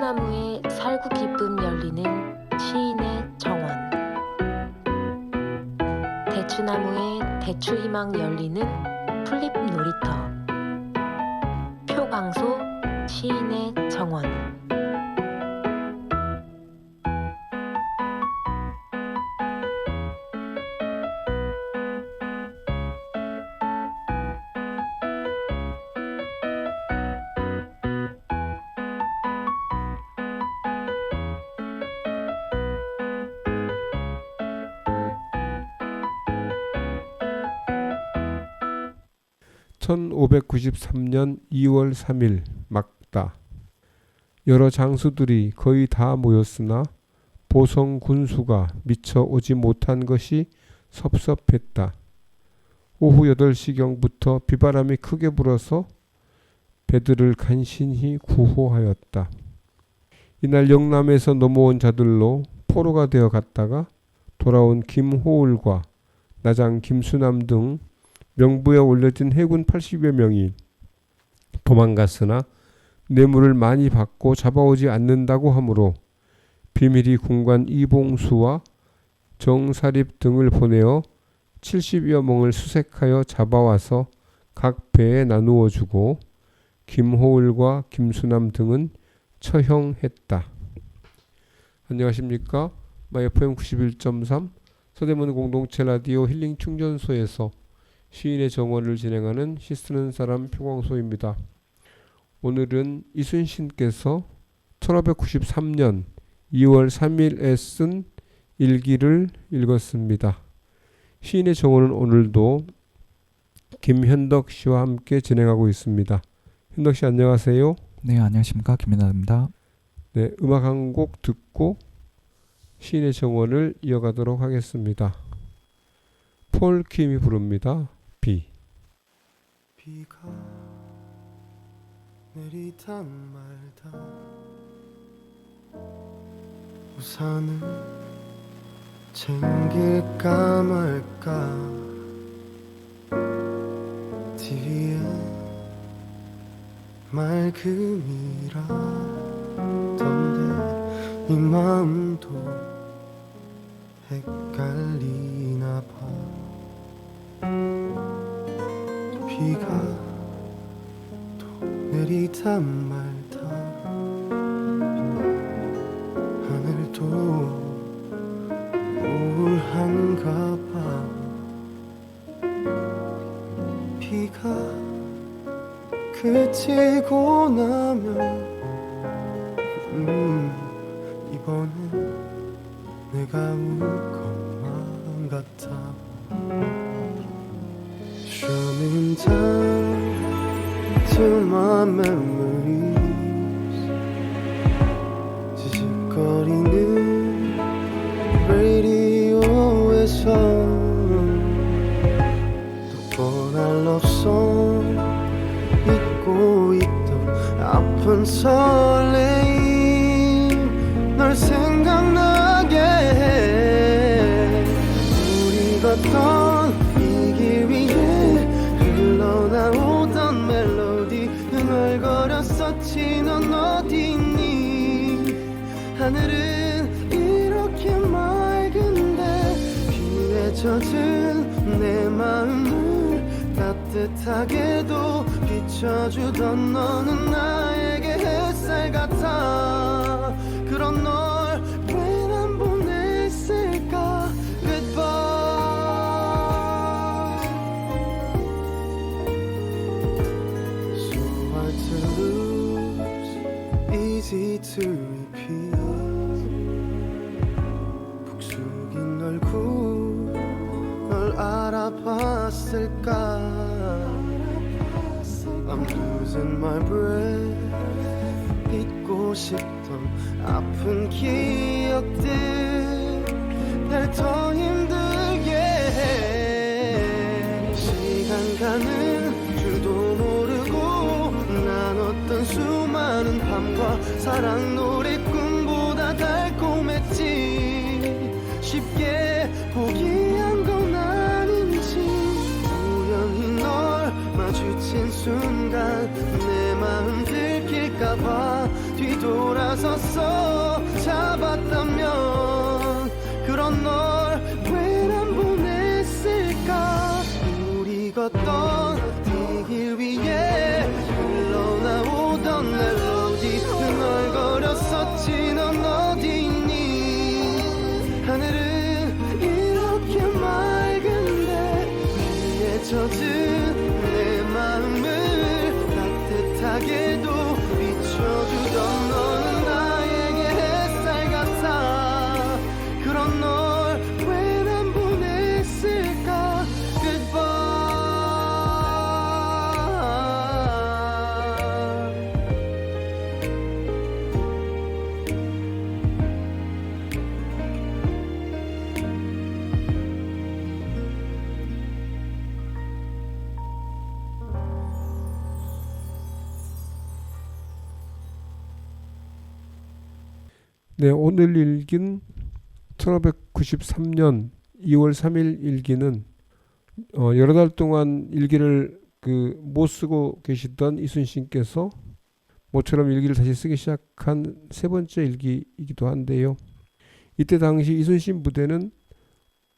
대추나무에 살구 기쁨 열리는 시인의 정원. 대추나무에 대추희망 열리는 풀잎 놀이터. 표광소 시인의 정원. 1593년 2월 3일 막다. 여러 장수들이 거의 다 모였으나 보성 군수가 미처 오지 못한 것이 섭섭했다. 오후 8시경부터 비바람이 크게 불어서 배들을 간신히 구호하였다. 이날 영남에서 넘어온 자들로 포로가 되어 갔다가 돌아온 김호울과 나장 김수남 등 명부에 올려진 해군 80여 명이 도망갔으나 뇌물을 많이 받고 잡아오지 않는다고 하므로 비밀히 군관 이봉수와 정사립 등을 보내어 70여 멍을 수색하여 잡아와서 각 배에 나누어 주고 김호울과 김수남 등은 처형했다. 안녕하십니까? FM 91.3 서대문 공동체 라디오 힐링 충전소에서 시인의 정원을 진행하는 시 쓰는 사람 표광소입니다. 오늘은 이순신께서 1593년 2월 3일에 쓴 일기를 읽었습니다. 시인의 정원은 오늘도 김현덕 씨와 함께 진행하고 있습니다. 현덕 씨 안녕하세요. 네, 안녕하십니까. 김현덕입니다. 네, 음악 한 곡 듣고 시인의 정원을 이어가도록 하겠습니다. 폴 킴이 부릅니다. 비. 비가 내리다 말다 우산을 챙길까 말까 TV에 맑음이라던데 네 마음도 헷갈리나 봐. 비가 또 내리다 말다 하늘도 우울한가 봐. 비가 그치고 나면 이번엔 내가 울 것만 같아. Strumming down to my memories 지직거리는 라디오에서 또 뻔한 러브송 잊고 있던 아픈 설레임 널 생각나게 해. 우리 걷던 이 길 위에 흘러나오던 멜로디 흥얼거렸었지. 넌 어디 있니? 하늘은 이렇게 맑은데 비에 젖은 내 마음을 따뜻하게도 비춰주던 너는 나에게 햇살 같아. 그런 널 왜 난 보냈을까. Goodbye. So hard to lose, easy to repeat. 북숙인 얼굴 널 알아봤을까. I'm losing my breath. 잊고 싶던 아픈 기억들 날 더 힘들게 해. 시간 가는 줄도 모르고 나눴던 수많은 밤과 사랑 노래 꿈보다 달콤했지. 쉽게 포기한 건 아닌지 우연히 널 마주친 순간 내 마음 들킬까 될까봐 뒤돌아서서 잡았다면 그런 널 왜 안 보냈을까. 우리 걷던 이 길 위에 흘러나오던 멜로디 흥얼거렸었지. 넌 어디 있니. 하늘은 이렇게 맑은데 비에 젖은 내 마음을 따뜻하게도 비춰주던 너는 나에게 햇살 같아. 그런 널 왜 안 보냈을까. Goodbye. 네, 오늘 일기는 1593년 2월 3일 일기는 여러 달 동안 일기를 못 쓰고 계시던 이순신께서 모처럼 일기를 다시 쓰기 시작한 세 번째 일기이기도 한데요. 이때 당시 이순신 부대는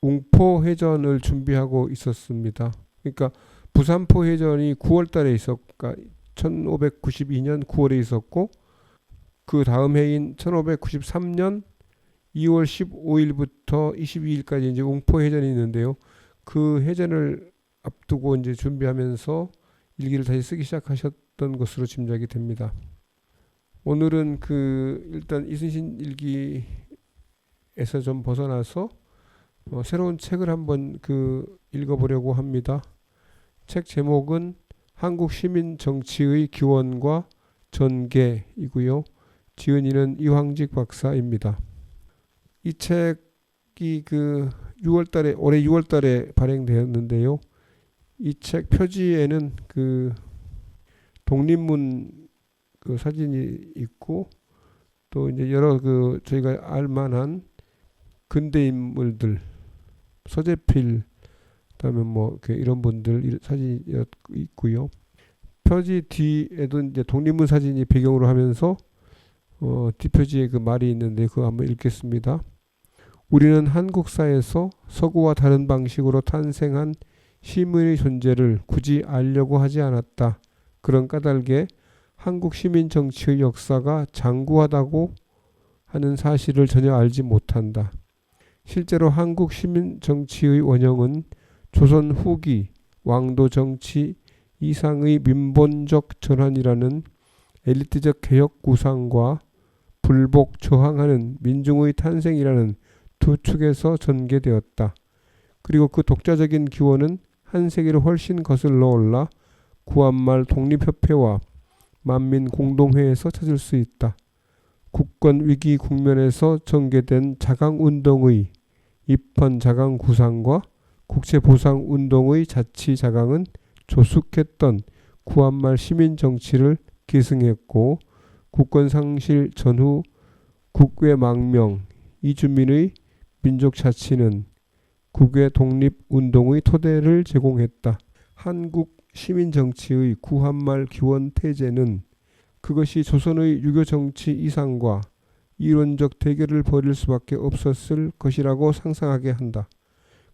웅포해전을 준비하고 있었습니다. 그러니까 부산포해전이 9월 달에 있었까 1592년 9월에 있었고, 그 다음 해인 1593년 2월 15일부터 22일까지 이제 웅포해전이 있는데요. 그 해전을 앞두고 이제 준비하면서 일기를 다시 쓰기 시작하셨던 것으로 짐작이 됩니다. 오늘은 일단 이순신 일기에서 좀 벗어나서 새로운 책을 한번 읽어보려고 합니다. 책 제목은 한국 시민 정치의 기원과 전개이고요. 지은이는 이황직 박사입니다. 이 책이 올해 6월달에 발행되었는데요. 이 책 표지에는 독립문 사진이 있고, 또 이제 여러 저희가 알만한 근대 인물들, 서재필, 그다음에 이런 분들 사진이 있고요. 표지 뒤에도 이제 독립문 사진이 배경으로 하면서 뒷표지에 말이 있는데 그거 한번 읽겠습니다. 우리는 한국사에서 서구와 다른 방식으로 탄생한 시민의 존재를 굳이 알려고 하지 않았다. 그런 까닭에 한국 시민 정치의 역사가 장구하다고 하는 사실을 전혀 알지 못한다. 실제로 한국 시민 정치의 원형은 조선 후기 왕도 정치 이상의 민본적 전환이라는 엘리트적 개혁 구상과 불복 저항하는 민중의 탄생이라는 두 축에서 전개되었다. 그리고 그 독자적인 기원은 한 세기를 훨씬 거슬러 올라 구한말 독립협회와 만민공동회에서 찾을 수 있다. 국권 위기 국면에서 전개된 자강운동의 입헌 자강 구상과 국제보상운동의 자치 자강은 조숙했던 구한말 시민정치를 계승했고, 국권 상실 전후 국외 망명 이주민의 민족 자치는 국외 독립운동의 토대를 제공했다. 한국 시민정치의 구한말 기원 태제는 그것이 조선의 유교정치 이상과 이론적 대결을 벌일 수밖에 없었을 것이라고 상상하게 한다.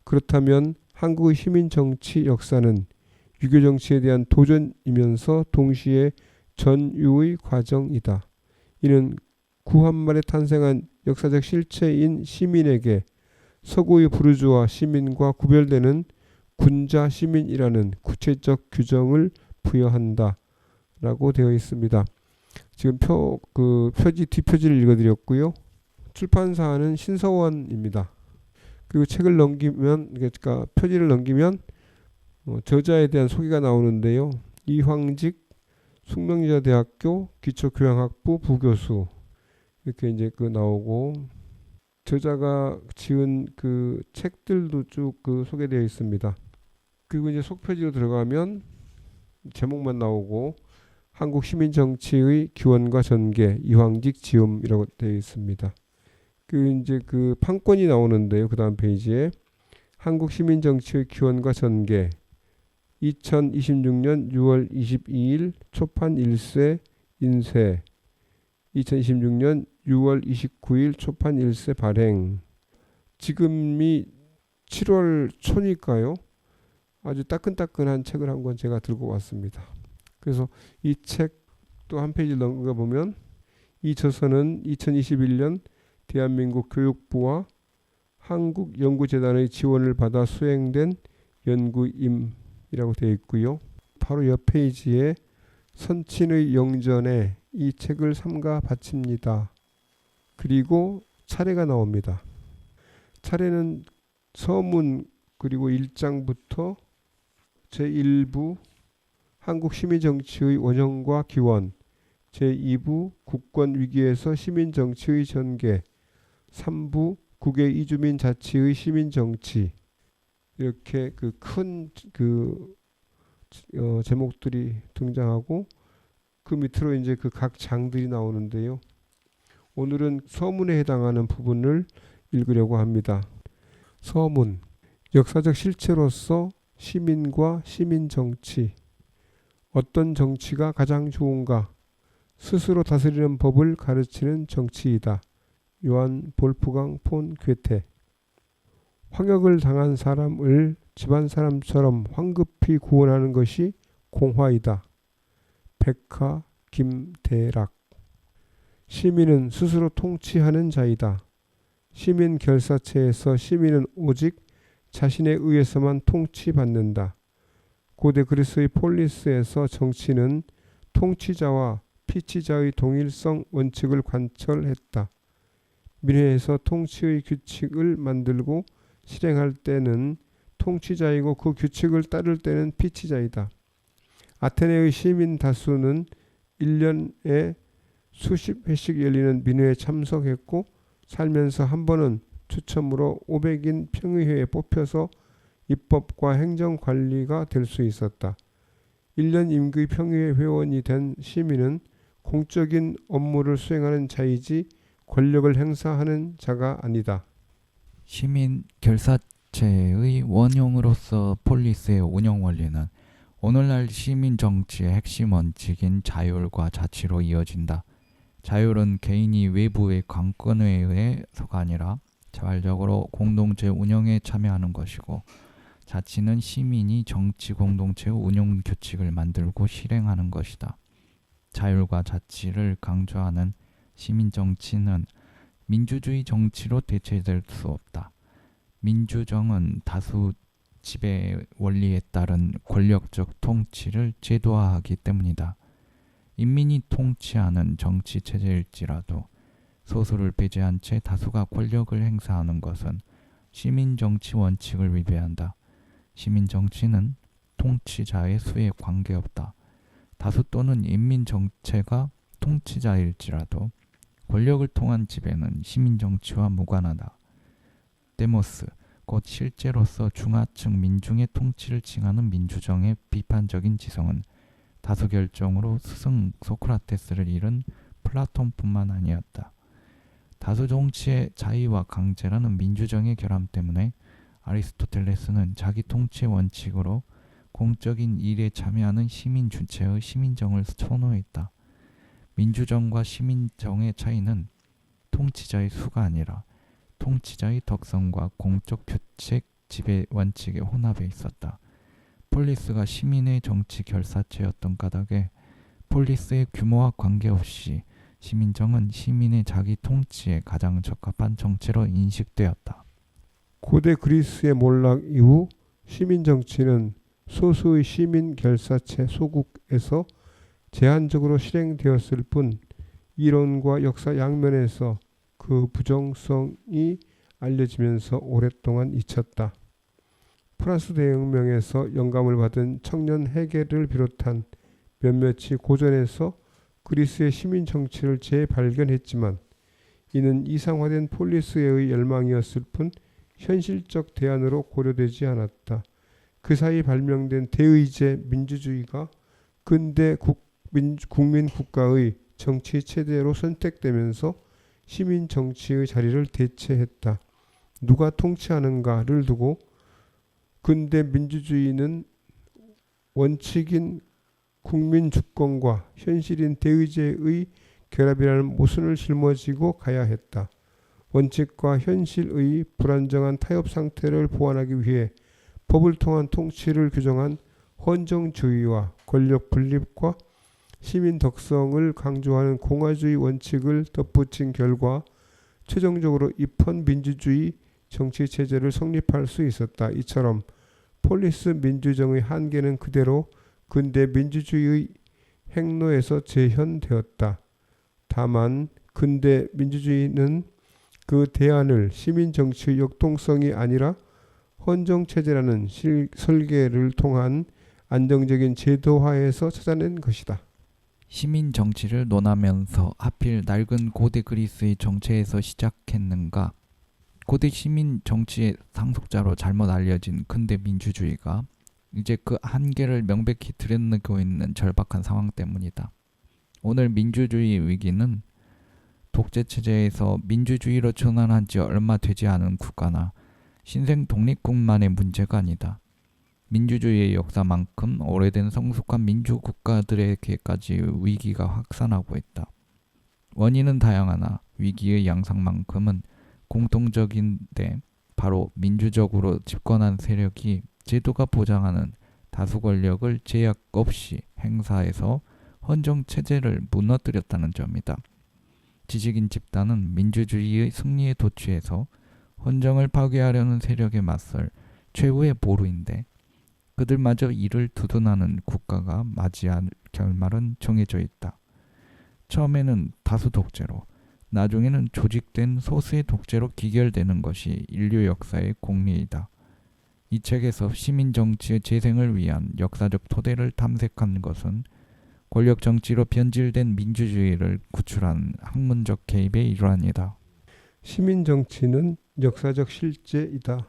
그렇다면 한국의 시민정치 역사는 유교정치에 대한 도전이면서 동시에 전유의 과정이다. 이는 구한말에 탄생한 역사적 실체인 시민에게 서구의 부르주아 시민과 구별되는 군자 시민이라는 구체적 규정을 부여한다 라고 되어 있습니다. 지금 표지 뒷표지를 읽어드렸고요. 출판사는 신서원입니다. 그리고 책을 넘기면, 그러니까 표지를 넘기면 저자에 대한 소개가 나오는데요. 이황직 숙명여자대학교 기초교양학부 부교수, 이렇게 이제 나오고, 저자가 지은 책들도 쭉 소개되어 있습니다. 그리고 이제 속표지로 들어가면 제목만 나오고, 한국 시민 정치의 기원과 전개 이황직 지음이라고 되어 있습니다. 이제 판권이 나오는데요. 그 다음 페이지에 한국 시민 정치의 기원과 전개 2026년 6월 22일 초판 1쇄 인쇄 2026년 6월 29일 초판 1세 발행. 지금이 7월 초니까요. 아주 따끈따끈한 책을 한 권 제가 들고 왔습니다. 그래서 이 책 또 한 페이지 넘어가 보면 이 저서는 2021년 대한민국 교육부와 한국연구재단의 지원을 받아 수행된 연구임이라고 되어 있고요. 바로 옆 페이지에 선친의 영전에 이 책을 삼가 바칩니다. 그리고 차례가 나옵니다. 차례는 서문 그리고 1장부터 제1부 한국시민정치의 원형과 기원, 제2부 국권위기에서 시민정치의 전개, 3부 국외 이주민 자치의 시민정치, 이렇게 그 큰 제목들이 등장하고 그 밑으로 이제 그 각 장들이 나오는데요. 오늘은 서문에 해당하는 부분을 읽으려고 합니다. 서문, 역사적 실체로서 시민과 시민정치, 어떤 정치가 가장 좋은가, 스스로 다스리는 법을 가르치는 정치이다. 요한 볼프강 폰 괴테. 황역을 당한 사람을 집안 사람처럼 황급히 구원하는 것이 공화이다. 백하 김대락. 시민은 스스로 통치하는 자이다. 시민 결사체에서 시민은 오직 자신에 의해서만 통치받는다. 고대 그리스의 폴리스에서 정치는 통치자와 피치자의 동일성 원칙을 관철했다. 민회에서 통치의 규칙을 만들고 실행할 때는 통치자이고 그 규칙을 따를 때는 피치자이다. 아테네의 시민 다수는 1년에 수십 회씩 열리는 민회에 참석했고 살면서 한 번은 추첨으로 500인 평의회에 뽑혀서 입법과 행정관리가 될 수 있었다. 1년 임기 평의회 회원이 된 시민은 공적인 업무를 수행하는 자이지 권력을 행사하는 자가 아니다. 시민 결사체의 원형으로서 폴리스의 운영 원리는 오늘날 시민 정치의 핵심 원칙인 자율과 자치로 이어진다. 자율은 개인이 외부의 관건에 의해서가 아니라 자발적으로 공동체 운영에 참여하는 것이고, 자치는 시민이 정치 공동체의 운영 규칙을 만들고 실행하는 것이다. 자율과 자치를 강조하는 시민 정치는 민주주의 정치로 대체될 수 없다. 민주정은 다수 지배 원리에 따른 권력적 통치를 제도화하기 때문이다. 인민이 통치하는 정치 체제일지라도 소수를 배제한 채 다수가 권력을 행사하는 것은 시민 정치 원칙을 위배한다. 시민 정치는 통치자의 수에 관계없다. 다수 또는 인민 정체가 통치자일지라도 권력을 통한 지배는 시민 정치와 무관하다. 데모스, 곧 실제로서 중하층 민중의 통치를 칭하는 민주정의 비판적인 지성은 다수 결정으로 스승 소크라테스를 잃은 플라톤뿐만 아니었다. 다수 정치의 자의와 강제라는 민주정의 결함 때문에 아리스토텔레스는 자기 통치의 원칙으로 공적인 일에 참여하는 시민 주체의 시민정을 선호했다. 민주정과 시민정의 차이는 통치자의 수가 아니라 통치자의 덕성과 공적 규칙 지배 원칙의 혼합에 있었다. 폴리스가 시민의 정치 결사체였던 까닭에 폴리스의 규모와 관계없이 시민정은 시민의 자기 통치에 가장 적합한 정치로 인식되었다. 고대 그리스의 몰락 이후 시민정치는 소수의 시민 결사체 소국에서 제한적으로 실행되었을 뿐 이론과 역사 양면에서 그 부정성이 알려지면서 오랫동안 잊혔다. 프랑스 대혁명에서 영감을 받은 청년 헤겔을 비롯한 몇몇이 고전에서 그리스의 시민 정치를 재발견했지만 이는 이상화된 폴리스의 열망이었을 뿐 현실적 대안으로 고려되지 않았다. 그 사이 발명된 대의제 민주주의가 근대 국민 국가의 정치 체제로 선택되면서 시민 정치의 자리를 대체했다. 누가 통치하는가를 두고 근대 민주주의는 원칙인 국민 주권과 현실인 대의제의 결합이라는 모순을 짊어지고 가야 했다. 원칙과 현실의 불안정한 타협 상태를 보완하기 위해 법을 통한 통치를 규정한 헌정주의와 권력 분립과 시민 덕성을 강조하는 공화주의 원칙을 덧붙인 결과 최종적으로 입헌 민주주의 정치체제를 성립할 수 있었다. 이처럼 폴리스 민주정의 한계는 그대로 근대 민주주의의 행로에서 재현되었다. 다만 근대 민주주의는 그 대안을 시민정치의 역동성이 아니라 헌정체제라는 설계를 통한 안정적인 제도화에서 찾아낸 것이다. 시민 정치를 논하면서 하필 낡은 고대 그리스의 정체에서 시작했는가? 고대 시민 정치의 상속자로 잘못 알려진 근대 민주주의가 이제 그 한계를 명백히 드러내고 있는 절박한 상황 때문이다. 오늘 민주주의 위기는 독재체제에서 민주주의로 전환한 지 얼마 되지 않은 국가나 신생 독립국만의 문제가 아니다. 민주주의의 역사만큼 오래된 성숙한 민주국가들에게까지 위기가 확산하고 있다. 원인은 다양하나 위기의 양상만큼은 공통적인데 바로 민주적으로 집권한 세력이 제도가 보장하는 다수 권력을 제약 없이 행사해서 헌정체제를 무너뜨렸다는 점이다. 지식인 집단은 민주주의의 승리에 도취해서 헌정을 파괴하려는 세력에 맞설 최후의 보루인데 그들마저 이를 두둔하는 국가가 맞이할 결말은 정해져 있다. 처음에는 다수 독재로, 나중에는 조직된 소수의 독재로 기결되는 것이 인류 역사의 공리이다. 이 책에서 시민정치의 재생을 위한 역사적 토대를 탐색한 것은 권력 정치로 변질된 민주주의를 구출한 학문적 개입의 일환이다. 시민정치는 역사적 실제이다.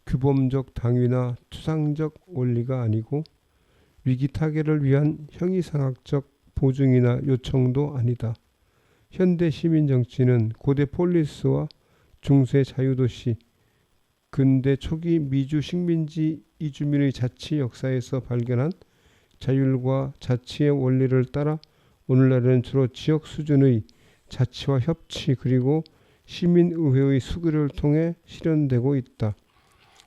규범적 당위나 추상적 원리가 아니고 위기 타개를 위한 형이상학적 보증이나 요청도 아니다. 현대 시민정치는 고대 폴리스와 중세 자유도시, 근대 초기 미주 식민지 이주민의 자치 역사에서 발견한 자율과 자치의 원리를 따라 오늘날에는 주로 지역 수준의 자치와 협치 그리고 시민의회의 수교를 통해 실현되고 있다.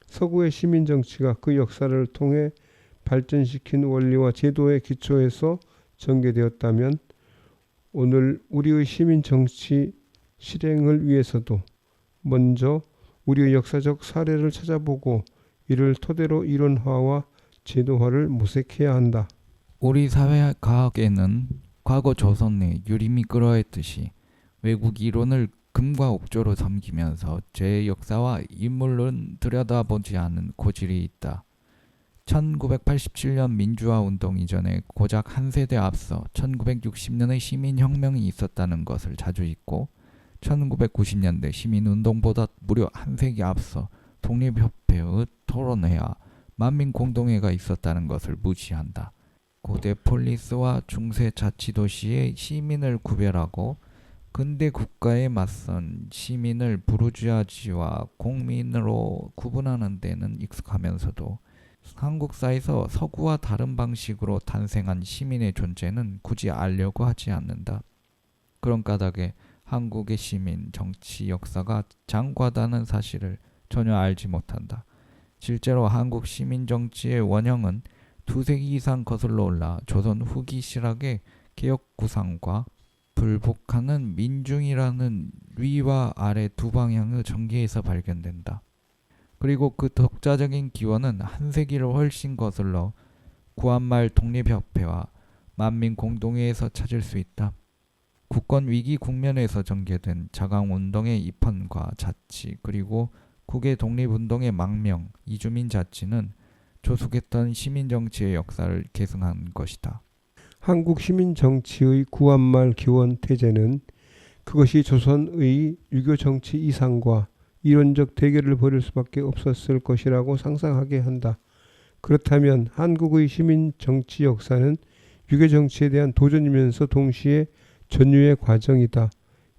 서구의 시민정치가 그 역사를 통해 발전시킨 원리와 제도의 기초에서 전개되었다면 오늘 우리의 시민정치 실행을 위해서도 먼저 우리의 역사적 사례를 찾아보고 이를 토대로 이론화와 제도화를 모색해야 한다. 우리 사회과학에는 과거 조선의 유림이 그러했듯이 외국 이론을 금과 옥조로 섬기면서 제 역사와 인물론 들여다보지 않은 고질이 있다. 1987년 민주화 운동 이전에 고작 한 세대 앞서 1960년의 시민혁명이 있었다는 것을 자주 잊고 1990년대 시민운동보다 무려 한 세기 앞서 독립협회의 토론회와 만민공동회가 있었다는 것을 무시한다. 고대 폴리스와 중세 자치도시의 시민을 구별하고 근대 국가에 맞선 시민을 부르주아지와 공민으로 구분하는 데는 익숙하면서도 한국사에서 서구와 다른 방식으로 탄생한 시민의 존재는 굳이 알려고 하지 않는다. 그런 까닭에 한국의 시민 정치 역사가 장과다는 사실을 전혀 알지 못한다. 실제로 한국 시민 정치의 원형은 2세기 이상 거슬러 올라 조선 후기 실학의 개혁 구상과 불복하는 민중이라는 위와 아래 두 방향의 전개에서 발견된다. 그리고 그 독자적인 기원은 한 세기를 훨씬 거슬러 구한말 독립협회와 만민공동회에서 찾을 수 있다. 국권 위기 국면에서 전개된 자강운동의 입헌과 자치 그리고 국외 독립운동의 망명, 이주민 자치는 조숙했던 시민정치의 역사를 계승한 것이다. 한국 시민정치의 구한말 기원 태제는 그것이 조선의 유교정치 이상과 이론적 대결을 벌일 수밖에 없었을 것이라고 상상하게 한다. 그렇다면 한국의 시민정치 역사는 유교정치에 대한 도전이면서 동시에 전유의 과정이다.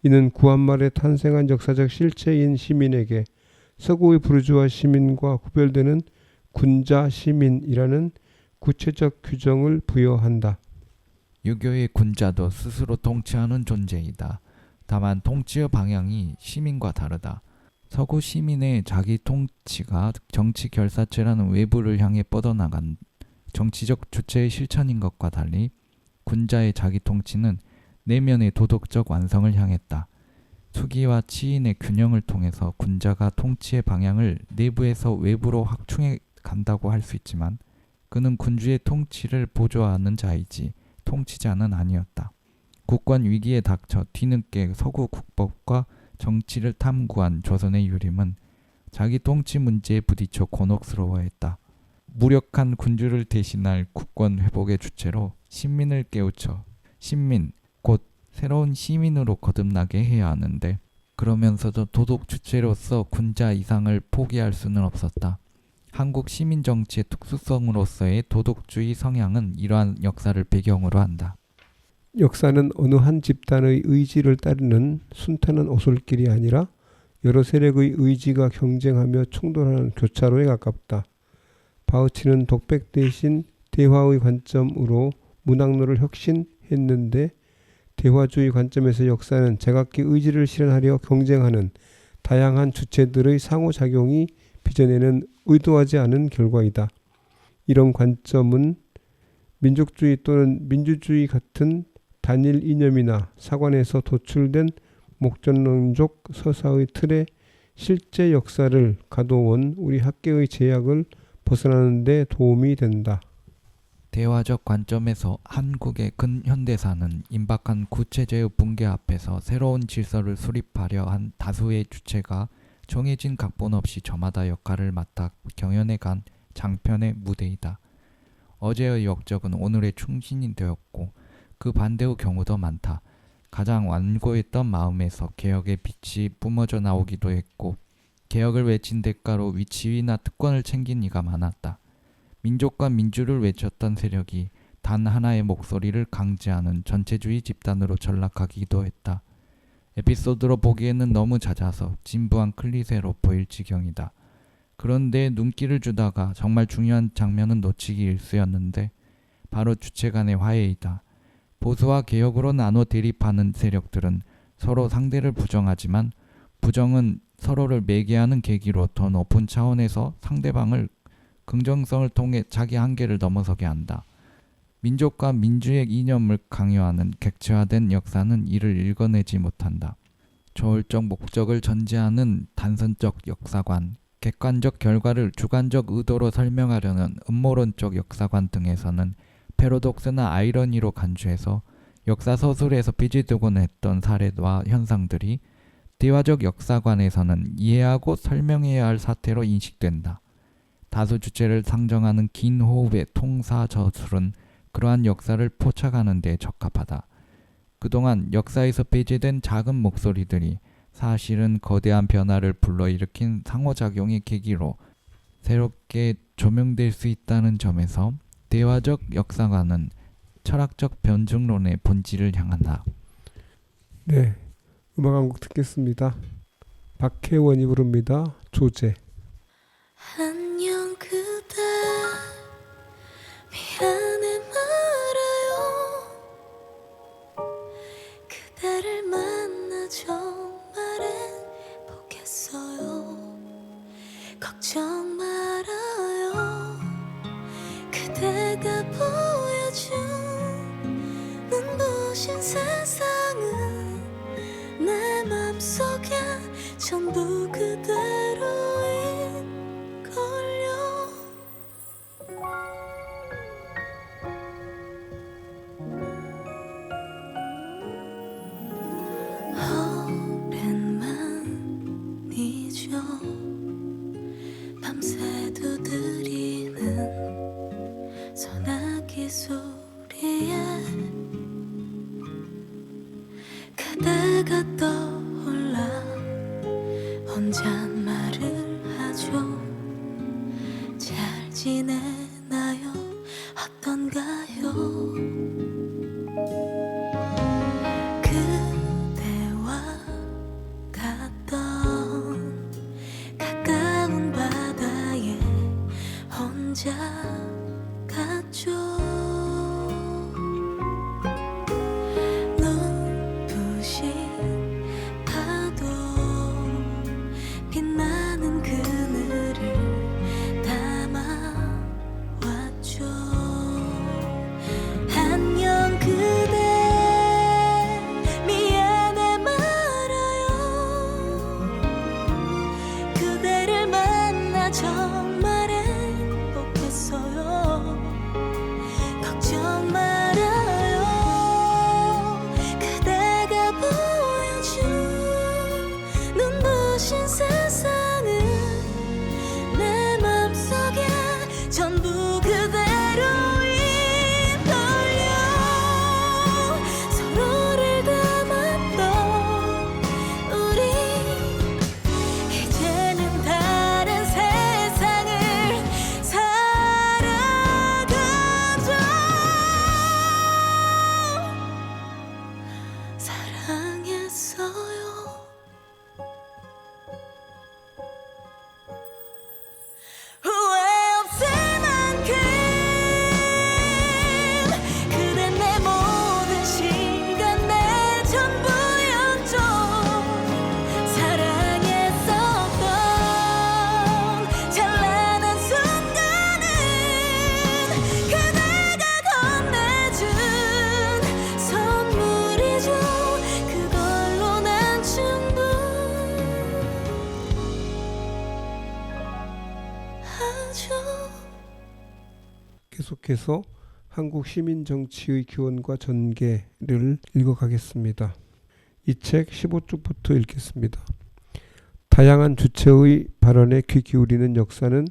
이는 구한말에 탄생한 역사적 실체인 시민에게 서구의 부르주아 시민과 구별되는 군자 시민이라는 그 차이를 구체적 규정을 부여한다. 유교의 군자도 스스로 통치하는 존재이다. 다만 통치의 방향이 시민과 다르다. 서구 시민의 자기 통치가 정치 결사체라는 외부를 향해 뻗어나간 정치적 주체의 실천인 것과 달리 군자의 자기 통치는 내면의 도덕적 완성을 향했다. 수기와 치인의 균형을 통해서 군자가 통치의 방향을 내부에서 외부로 확충해 간다고 할 수 있지만 그는 군주의 통치를 보조하는 자이지 통치자는 아니었다. 국권 위기에 닥쳐 뒤늦게 서구 국법과 정치를 탐구한 조선의 유림은 자기 통치 문제에 부딪혀 곤혹스러워했다. 무력한 군주를 대신할 국권 회복의 주체로 신민을 깨우쳐 신민, 곧 새로운 시민으로 거듭나게 해야 하는데 그러면서도 도덕 주체로서 군자 이상을 포기할 수는 없었다. 한국 시민 정치의 특수성으로서의 도덕주의 성향은 이러한 역사를 배경으로 한다. 역사는 어느 한 집단의 의지를 따르는 순탄한 오솔길이 아니라 여러 세력의 의지가 경쟁하며 충돌하는 교차로에 가깝다. 바우치는 독백 대신 대화의 관점으로 문학로를 혁신했는데 대화주의 관점에서 역사는 제각기 의지를 실현하려 경쟁하는 다양한 주체들의 상호작용이 빚어내는 의도하지 않은 결과이다. 이런 관점은 민족주의 또는 민주주의 같은 단일 이념이나 사관에서 도출된 목전론적 서사의 틀에 실제 역사를 가둬온 우리 학계의 제약을 벗어나는 데 도움이 된다. 대화적 관점에서 한국의 근현대사는 임박한 구체제의 붕괴 앞에서 새로운 질서를 수립하려 한 다수의 주체가 정해진 각본 없이 저마다 역할을 맡아 경연해간 장편의 무대이다. 어제의 역적은 오늘의 충신이 되었고 그 반대의 경우도 많다. 가장 완고했던 마음에서 개혁의 빛이 뿜어져 나오기도 했고 개혁을 외친 대가로 위치위나 특권을 챙긴 이가 많았다. 민족과 민주를 외쳤던 세력이 단 하나의 목소리를 강제하는 전체주의 집단으로 전락하기도 했다. 에피소드로 보기에는 너무 잦아서 진부한 클리셰로 보일 지경이다. 그런데 눈길을 주다가 정말 중요한 장면은 놓치기 일쑤였는데 바로 주체 간의 화해이다. 보수와 개혁으로 나눠 대립하는 세력들은 서로 상대를 부정하지만 부정은 서로를 매개하는 계기로 더 높은 차원에서 상대방을 긍정성을 통해 자기 한계를 넘어서게 한다. 민족과 민주의 이념을 강요하는 객체화된 역사는 이를 읽어내지 못한다. 조울적 목적을 전제하는 단선적 역사관, 객관적 결과를 주관적 의도로 설명하려는 음모론적 역사관 등에서는 패러독스나 아이러니로 간주해서 역사서술에서 빚어두곤 했던 사례와 현상들이 대화적 역사관에서는 이해하고 설명해야 할 사태로 인식된다. 다수 주체를 상정하는 긴 호흡의 통사저술은 그러한 역사를 포착하는 데 적합하다. 그동안 역사에서 배제된 작은 목소리들이 사실은 거대한 변화를 불러일으킨 상호작용의 계기로 새롭게 조명될 수 있다는 점에서 대화적 역사관은 철학적 변증론의 본질을 향한다. 네, 음악 한 곡 듣겠습니다. 박혜원이 부릅니다. 조제. 안녕 그대 미안해 말아요 그대를 만나 정말은 보겠어요 걱정 말아요 그대가 보여준 눈부신 세상은 내 맘속에 전부 그대로인 걸요 오랜만이죠 밤새 두드리는 소나기 소리에 그대가 떠올라 혼잣말을 하죠 잘 지내나요 어떤가요 그대와 갔던 가까운 바다에 혼자 갔죠 계속해서 한국 시민 정치의 기원과 전개를 읽어가겠습니다. 이 책 15쪽부터 읽겠습니다. 다양한 주체의 발언에 귀 기울이는 역사는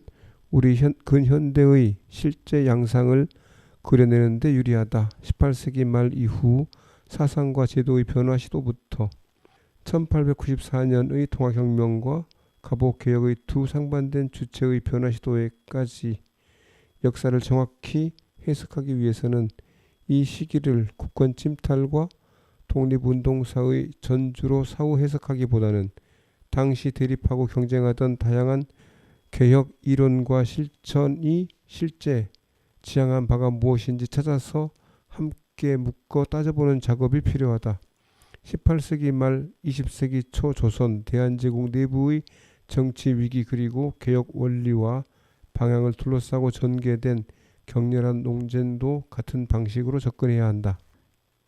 우리 근현대의 실제 양상을 그려내는 데 유리하다. 18세기 말 이후 사상과 제도의 변화 시도부터 1894년의 통화혁명과 갑오개혁의 두 상반된 주체의 변화 시도에까지 역사를 정확히 해석하기 위해서는 이 시기를 국권 침탈과 독립운동사의 전주로 사후 해석하기보다는 당시 대립하고 경쟁하던 다양한 개혁 이론과 실천이 실제 지향한 바가 무엇인지 찾아서 함께 묶어 따져보는 작업이 필요하다. 18세기 말 20세기 초 조선 대한제국 내부의 정치 위기 그리고 개혁 원리와 방향을 둘러싸고 전개된 격렬한 논쟁도 같은 방식으로 접근해야 한다.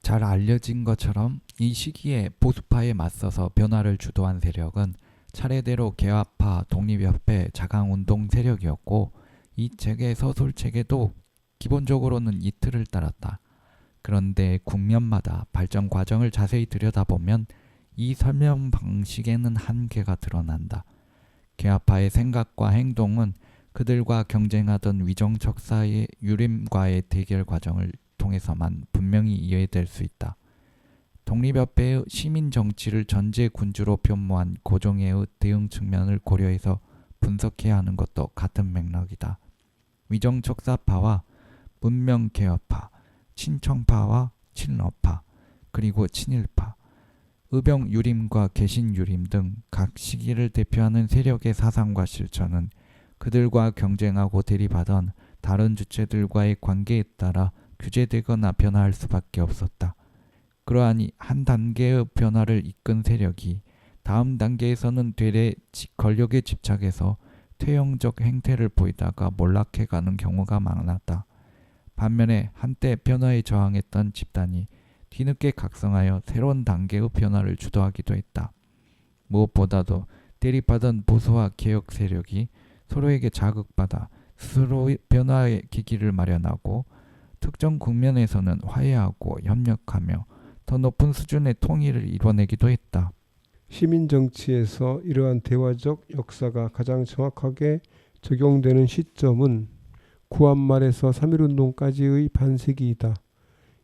잘 알려진 것처럼 이 시기에 보수파에 맞서서 변화를 주도한 세력은 차례대로 개화파, 독립협회, 자강운동 세력이었고 이 책의 서술체계도 기본적으로는 이 틀을 따랐다. 그런데 국면마다 발전 과정을 자세히 들여다보면 이 설명 방식에는 한계가 드러난다. 개화파의 생각과 행동은 그들과 경쟁하던 위정척사의 유림과의 대결 과정을 통해서만 분명히 이해될 수 있다. 독립협회의 시민정치를 전제군주로 변모한 고종애의 대응 측면을 고려해서 분석해야 하는 것도 같은 맥락이다. 위정척사파와 문명개혁파, 친청파와 친러파, 그리고 친일파, 의병유림과 개신유림 등 각 시기를 대표하는 세력의 사상과 실천은 그들과 경쟁하고 대립하던 다른 주체들과의 관계에 따라 규제되거나 변화할 수밖에 없었다. 그러하니 한 단계의 변화를 이끈 세력이 다음 단계에서는 되레 권력에 집착해서 퇴행적 행태를 보이다가 몰락해가는 경우가 많았다. 반면에 한때 변화에 저항했던 집단이 뒤늦게 각성하여 새로운 단계의 변화를 주도하기도 했다. 무엇보다도 대립하던 보수와 개혁 세력이 서로에게 자극받아 스스로 변화의 계기를 마련하고 특정 국면에서는 화해하고 협력하며 더 높은 수준의 통일을 이뤄내기도 했다. 시민정치에서 이러한 대화적 역사가 가장 정확하게 적용되는 시점은 구한말에서 3.1운동까지의 반세기이다.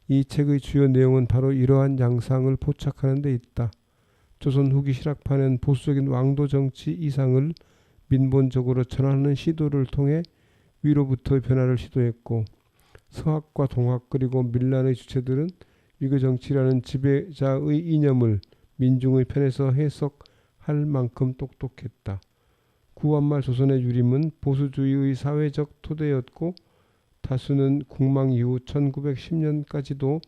이 책의 주요 내용은 바로 이러한 양상을 포착하는 데 있다. 조선 후기 실학파는 보수적인 왕도 정치 이상을 민본적으로 전환하는 시도를 통해 위로부터의 변화를 시도했고 서학과 동학 그리고 밀란의 주체들은 위교 정치라는 지배자의 이념을 민중의 편에서 해석할 만큼 똑똑했다. 구한말 조선의 유림은 보수주의의 사회적 토대였고 다수는 국망 이후 1910년까지도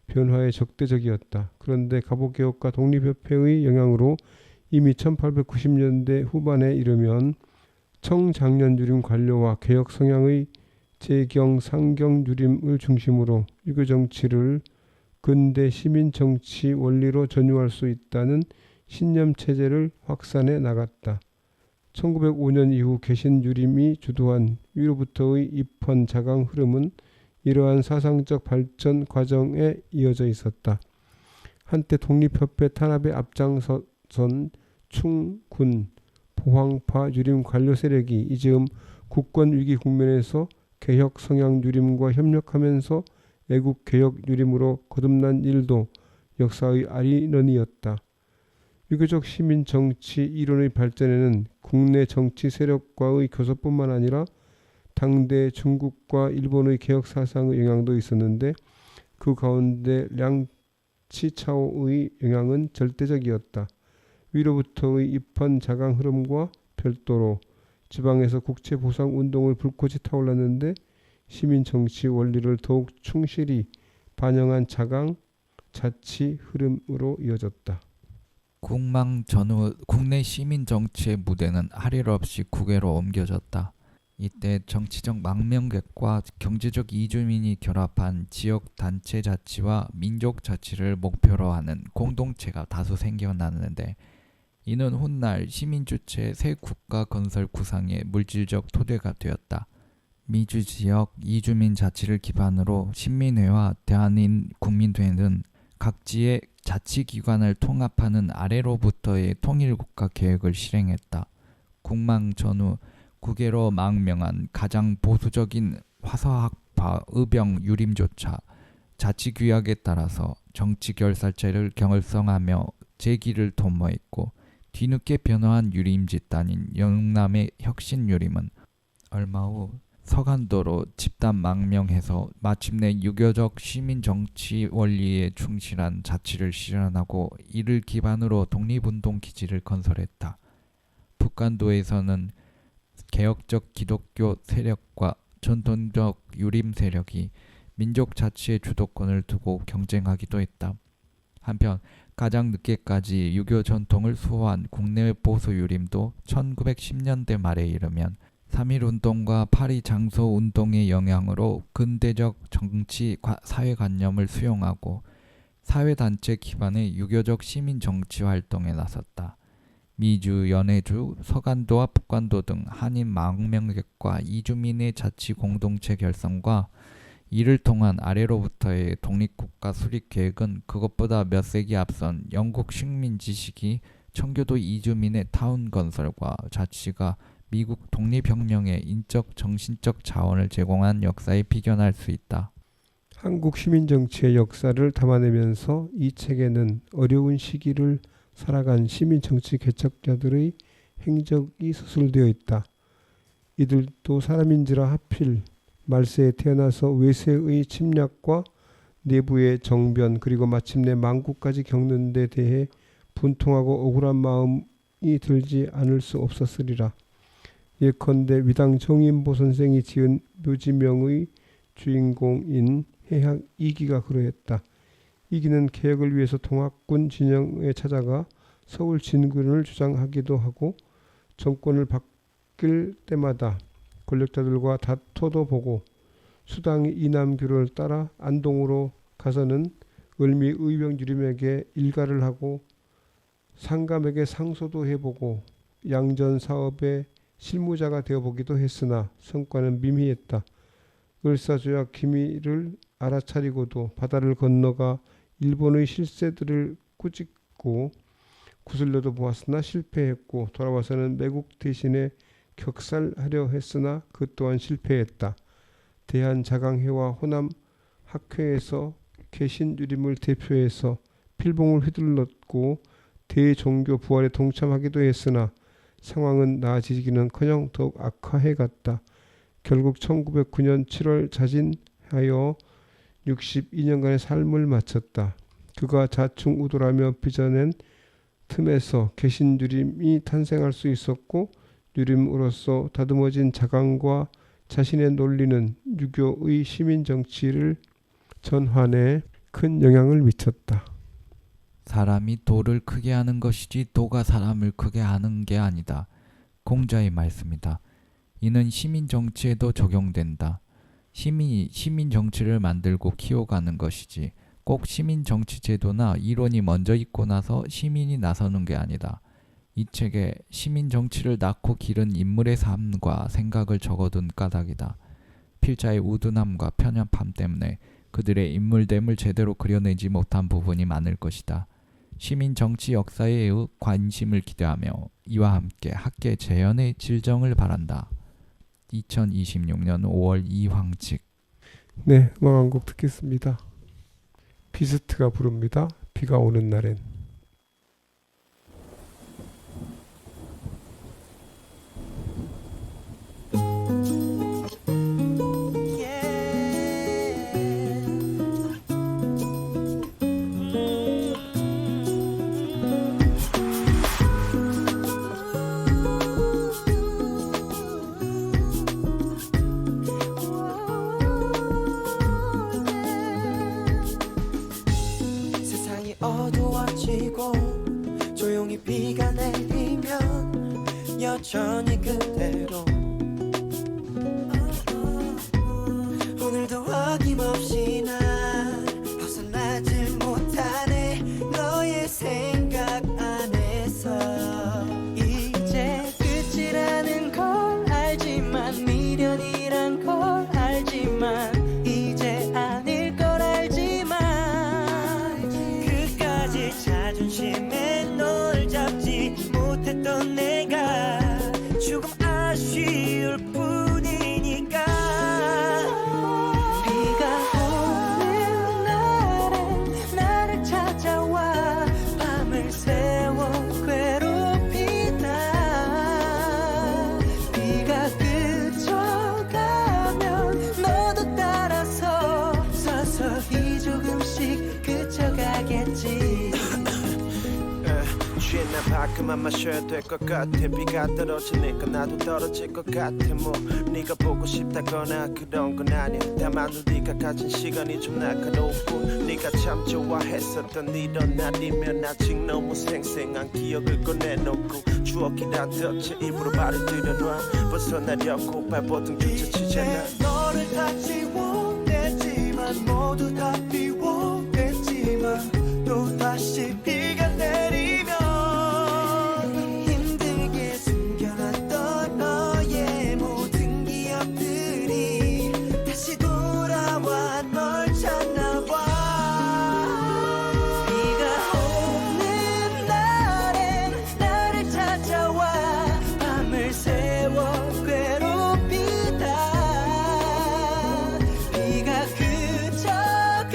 변화에 적대적이었다. 그런데 갑오개혁과 독립협회의 영향으로 이미 1890년대 후반에 이르면 청장년 유림 관료와 개혁 성향의 재경, 상경 유림을 중심으로 유교 정치를 근대 시민 정치 원리로 전유할 수 있다는 신념 체제를 확산해 나갔다. 1905년 이후 개신 유림이 주도한 위로부터의 입헌 자강 흐름은 이러한 사상적 발전 과정에 이어져 있었다. 한때 독립협회 탄압에 앞장선 충, 군, 보황파 유림 관료 세력이 이즈음 국권 위기 국면에서 개혁 성향 유림과 협력하면서 애국 개혁 유림으로 거듭난 일도 역사의 아이러니였다. 유교적 시민 정치 이론의 발전에는 국내 정치 세력과의 교섭뿐만 아니라 당대 중국과 일본의 개혁 사상의 영향도 있었는데 그 가운데 량치차오의 영향은 절대적이었다. 위로부터의 입헌 자강 흐름과 별도로 지방에서 국채 보상 운동을 불꽃이 타올랐는데 시민 정치 원리를 더욱 충실히 반영한 자강 자치 흐름으로 이어졌다. 국망 전후 국내 시민 정치의 무대는 하릴 없이 국외로 옮겨졌다. 이때 정치적 망명객과 경제적 이주민이 결합한 지역 단체 자치와 민족 자치를 목표로 하는 공동체가 다수 생겨났는데 이는 훗날 시민 주체의 새 국가 건설 구상의 물질적 토대가 되었다. 미주 지역 이주민 자치를 기반으로 신민회와 대한민국민회는 각지의 자치기관을 통합하는 아래로부터의 통일국가 계획을 실행했다. 국망 전후 국외로 망명한 가장 보수적인 화서학파 의병 유림조차 자치규약에 따라서 정치결사체를 경을성하며 제기를 도모했고, 뒤늦게 변화한 유림 집단인 영남의 혁신유림은 얼마 후 서간도로 집단 망명해서 마침내 유교적 시민정치 원리에 충실한 자치를 실현하고, 이를 기반으로 독립운동 기지를 건설했다. 북간도에서는 개혁적 기독교 세력과 전통적 유림 세력이 민족 자치의 주도권을 두고 경쟁하기도 했다. 한편 가장 늦게까지 유교 전통을 수호한 국내 보수 유림도 1910년대 말에 이르면 3.1운동과 파리 장소운동의 영향으로 근대적 정치 사회관념을 수용하고 사회단체 기반의 유교적 시민정치 활동에 나섰다. 미주, 연해주, 서간도와 북간도 등 한인 망명객과 이주민의 자치 공동체 결성과 이를 통한 아래로부터의 독립국가 수립 계획은 그것보다 몇 세기 앞선 영국 식민 지식이 청교도 이주민의 타운 건설과 자치가 미국 독립혁명의 인적 정신적 자원을 제공한 역사에 비견할 수 있다. 한국 시민정치의 역사를 담아내면서 이 책에는 어려운 시기를 살아간 시민정치 개척자들의 행적이 서술되어 있다. 이들도 사람인지라 하필 말세에 태어나서 외세의 침략과 내부의 정변 그리고 마침내 망국까지 겪는 데 대해 분통하고 억울한 마음이 들지 않을 수 없었으리라. 예컨대 위당 정인보 선생이 지은 묘지명의 주인공인 해학 이기가 그러했다. 이기는 개혁을 위해서 동학군 진영에 찾아가 서울 진군을 주장하기도 하고 정권을 바뀔 때마다 권력자들과 다퉈도 보고 수당이 이남규를 따라 안동으로 가서는 을미 의병 유림에게 일가를 하고 상감에게 상소도 해보고 양전 사업의 실무자가 되어보기도 했으나 성과는 미미했다. 을사조약 기밀을 알아차리고도 바다를 건너가 일본의 실세들을 꾸짖고 구슬려도 보았으나 실패했고 돌아와서는 매국 대신에 격살하려 했으나 그 또한 실패했다. 대한자강회와 호남학회에서 개신유림을 대표해서 필봉을 휘둘렀고 대종교 부활에 동참하기도 했으나 상황은 나아지기는커녕 더욱 악화해갔다. 결국 1909년 7월 자진하여 62년간의 삶을 마쳤다. 그가 자충우돌하며 빚어낸 틈에서 개신유림이 탄생할 수 있었고 유림으로서 다듬어진 자강과 자신의 논리는 유교의 시민정치를 전환에 큰 영향을 미쳤다. 사람이 도를 크게 하는 것이지 도가 사람을 크게 하는 게 아니다. 공자의 말씀이다. 이는 시민정치에도 적용된다. 시민이 시민정치를 만들고 키워가는 것이지 꼭 시민정치제도나 이론이 먼저 있고 나서 시민이 나서는 게 아니다. 이 책에 시민정치를 낳고 기른 인물의 삶과 생각을 적어둔 까닭이다. 필자의 우둔함과 편협함 때문에 그들의 인물됨을 제대로 그려내지 못한 부분이 많을 것이다. 시민정치 역사에 관심을 기대하며 이와 함께 학계 재연의 질정을 바란다. 2026년 5월 이황직. 네, 음악 한 곡 듣겠습니다. 비스트가 부릅니다. 비가 오는 날엔. 세상이 어두워지고 조용히 비가 내리면 여전히 그대로 오늘도 어김없이 날 벗어나질 못하네 너의 생각 안에서 이제 끝이라는 걸 알지만 미련이란 걸 서서히 조금씩 그쳐가겠지. 취했나 봐 그만 마셔야 될 것 같아. 비가 떨어지니까 나도 떨어질 것 같아. 뭐 네가 보고 싶다거나 그런 건 아니야. 다만 우리가 가진 시간이 좀 날카롭고 네가 참 좋아했었던 이런 날이면 아직 너무 생생한 기억을 꺼내놓고 추억이란 덫에 입으로 발을 들여놔. 벗어나려고 발버둥 뒤쳐치잖아. 너를 다 지워냈지만 모두 다 비워냈지만 또 다시 비가 내리면 힘들게 숨겨놨던 너의 모든 기억들이 다시 돌아와 널 찾나봐. 비가 오는 날엔 나를 찾아와 밤을 새워 괴롭히다. 비가 그쳐가면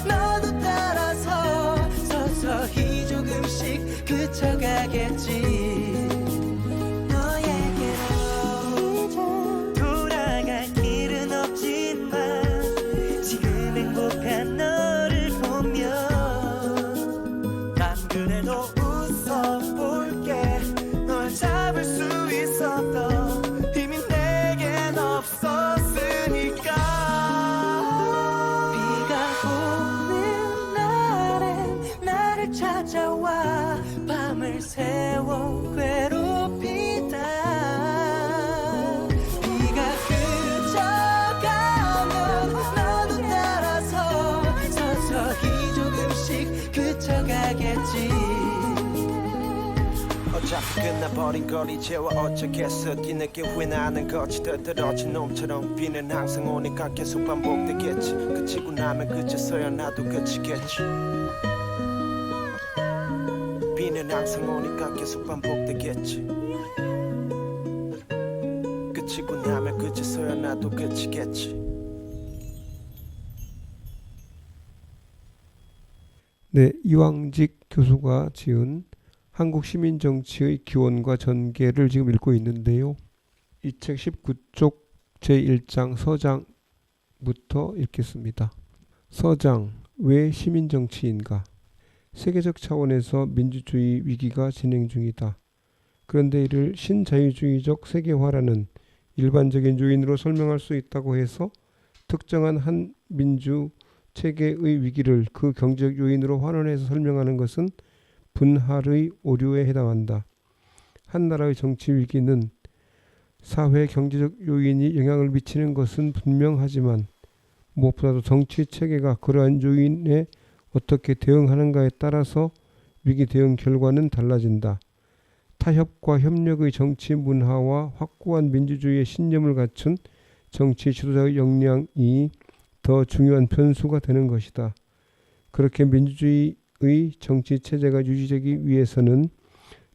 너도 따라서 서서히 조금씩 그쳐가겠지. 너에게로 이제 돌아갈 길은 없지만 지금 행복한 너를 보면 난 그래도 웃어볼게. 널 잡을 수 있었던 힘이 내겐 없었으니까. 비가 오는 날엔 나를 찾아와 밤을 새워 괴롭히다. 비가 그쳐가면 너도 따라서 서서히 조금씩 그쳐가겠지. 어차피 끝나버린 걸 이제와 어쩌겠어. 뒤늦게 후회나는 거지. 떨어진 놈처럼 비는 항상 오니까 계속 반복되겠지. 그치고 나면 그제서야 나도 그치겠지. 비는 항상 오니까 계속 반복되겠지. 그치고 나면 그제서야 나도 그치겠지. 네, 이왕직 교수가 지은 한국 시민 정치의 기원과 전개를 지금 읽고 있는데요. 이 책 19쪽 제1장 서장부터 읽겠습니다. 서장, 왜 시민 정치인가? 세계적 차원에서 민주주의 위기가 진행 중이다. 그런데 이를 신자유주의적 세계화라는 일반적인 요인으로 설명할 수 있다고 해서 특정한 한 민주 체계의 위기를 그 경제적 요인으로 환원해서 설명하는 것은 분할의 오류에 해당한다. 한 나라의 정치 위기는 사회 경제적 요인이 영향을 미치는 것은 분명하지만 무엇보다도 정치 체계가 그러한 요인에 어떻게 대응하는가에 따라서 위기 대응 결과는 달라진다. 타협과 협력의 정치 문화와 확고한 민주주의의 신념을 갖춘 정치 지도자의 역량이 더 중요한 변수가 되는 것이다. 그렇게 민주주의의 정치 체제가 유지되기 위해서는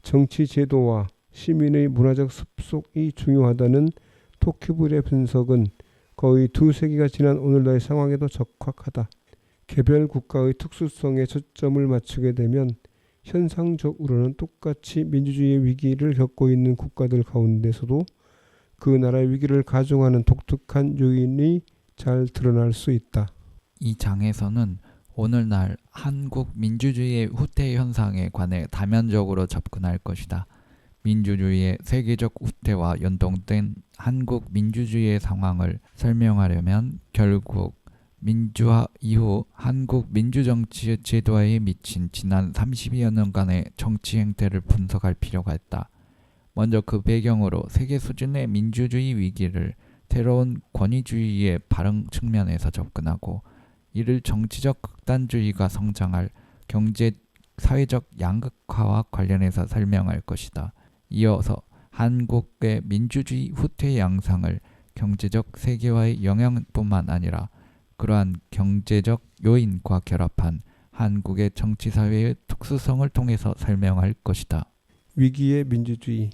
정치 제도와 시민의 문화적 습속이 중요하다는 토큐블의 분석은 거의 2세기가 지난 오늘날의 상황에도 적확하다. 개별 국가의 특수성에 초점을 맞추게 되면 현상적으로는 똑같이 민주주의의 위기를 겪고 있는 국가들 가운데서도 그 나라의 위기를 가중하는 독특한 요인이 잘 드러날 수 있다. 이 장에서는 오늘날 한국 민주주의의 후퇴 현상에 관해 다면적으로 접근할 것이다. 민주주의의 세계적 후퇴와 연동된 한국 민주주의의 상황을 설명하려면 결국 민주화 이후 한국 민주정치 제도화에 미친 지난 30여 년간의 정치 행태를 분석할 필요가 있다. 먼저 그 배경으로 세계 수준의 민주주의 위기를 새로운 권위주의의 발흥 측면에서 접근하고 이를 정치적 극단주의가 성장할 경제 사회적 양극화와 관련해서 설명할 것이다. 이어서 한국의 민주주의 후퇴 양상을 경제적 세계화의 영향뿐만 아니라 그러한 경제적 요인과 결합한 한국의 정치사회의 특수성을 통해서 설명할 것이다. 위기의 민주주의.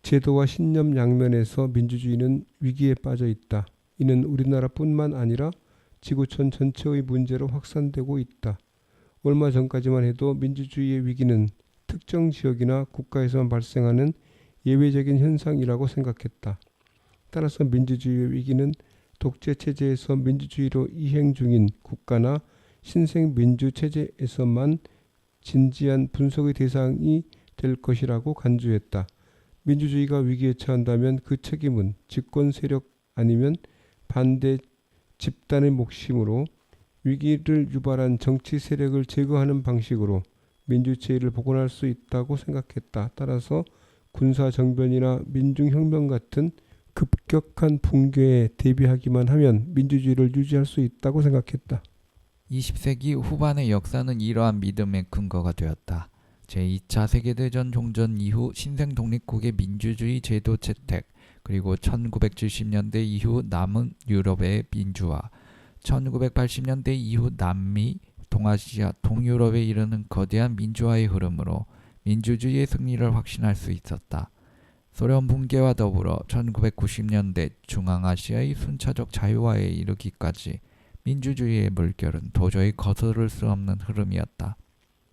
제도와 신념 양면에서 민주주의는 위기에 빠져 있다. 이는 우리나라뿐만 아니라 지구촌 전체의 문제로 확산되고 있다. 얼마 전까지만 해도 민주주의의 위기는 특정 지역이나 국가에서만 발생하는 예외적인 현상이라고 생각했다. 따라서 민주주의의 위기는 독재 체제에서 민주주의로 이행 중인 국가나 신생 민주 체제에서만 진지한 분석의 대상이 될 것이라고 간주했다. 민주주의가 위기에 처한다면 그 책임은 집권 세력 아니면 반대 집단의 몫이므로 위기를 유발한 정치 세력을 제거하는 방식으로 민주체제를 복원할 수 있다고 생각했다. 따라서 군사정변이나 민중혁명 같은 급격한 붕괴에 대비하기만 하면 민주주의를 유지할 수 있다고 생각했다. 20세기 후반의 역사는 이러한 믿음의 근거가 되었다. 제2차 세계대전 종전 이후 신생 독립국의 민주주의 제도 채택, 그리고 1970년대 이후 남은 유럽의 민주화, 1980년대 이후 남미, 동아시아, 동유럽에 이르는 거대한 민주화의 흐름으로 민주주의의 승리를 확신할 수 있었다. 소련 붕괴와 더불어 1990년대 중앙아시아의 순차적 자유화에 이르기까지 민주주의의 물결은 도저히 거스를 수 없는 흐름이었다.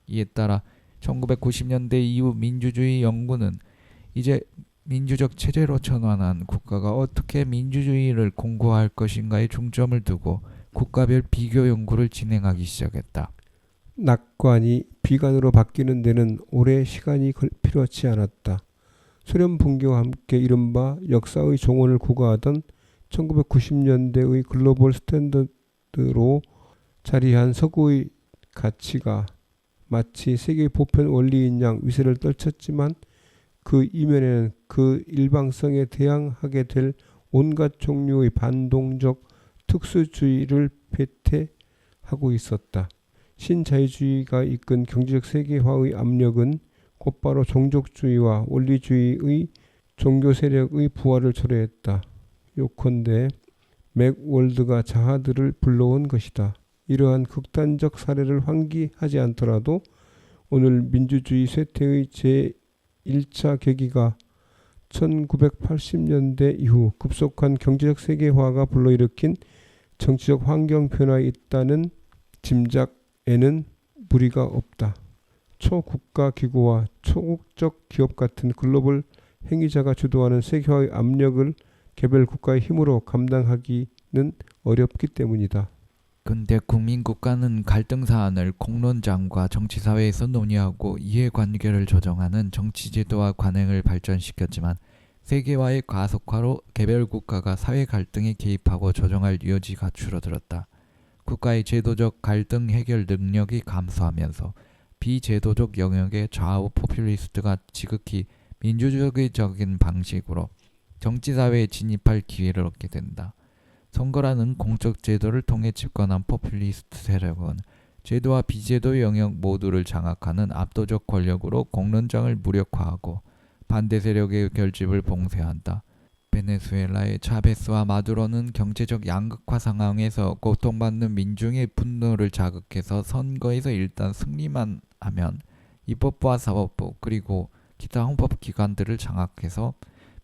이에 따라 1990년대 이후 민주주의 연구는 이제 민주적 체제로 전환한 국가가 어떻게 민주주의를 공고할 것인가에 중점을 두고 국가별 비교 연구를 진행하기 시작했다. 낙관이 비관으로 바뀌는 데는 오래 시간이 필요치 않았다. 소련 붕괴와 함께 이른바 역사의 종언을 구가하던 1990년대의 글로벌 스탠더드로 자리한 서구의 가치가 마치 세계의 보편 원리인 양 위세를 떨쳤지만 그 이면에는 그 일방성에 대항하게 될 온갖 종류의 반동적 특수주의를 배태하고 있었다. 신자유주의가 이끈 경제적 세계화의 압력은 곧바로 종족주의와 원리주의의 종교 세력의 부활을 초래했다. 요컨대 맥월드가 자하들을 불러온 것이다. 이러한 극단적 사례를 환기하지 않더라도 오늘 민주주의 쇠퇴의 제1차 계기가 1980년대 이후 급속한 경제적 세계화가 불러일으킨 정치적 환경 변화에 있다는 짐작에는 무리가 없다. 초국가 기구와 초국적 기업 같은 글로벌 행위자가 주도하는 세계화의 압력을 개별 국가의 힘으로 감당하기는 어렵기 때문이다. 근대 국민국가는 갈등 사안을 공론장과 정치사회에서 논의하고 이해관계를 조정하는 정치제도와 관행을 발전시켰지만 세계화의 가속화로 개별 국가가 사회 갈등에 개입하고 조정할 여지가 줄어들었다. 국가의 제도적 갈등 해결 능력이 감소하면서 비제도적 영역의 좌우 포퓰리스트가 지극히 민주주의적인 방식으로 정치사회에 진입할 기회를 얻게 된다. 선거라는 공적 제도를 통해 집권한 포퓰리스트 세력은 제도와 비제도 영역 모두를 장악하는 압도적 권력으로 공론장을 무력화하고 반대 세력의 결집을 봉쇄한다. 베네수엘라의 차베스와 마두로는 경제적 양극화 상황에서 고통받는 민중의 분노를 자극해서 선거에서 일단 승리만 하면 입법부와 사법부 그리고 기타 헌법기관들을 장악해서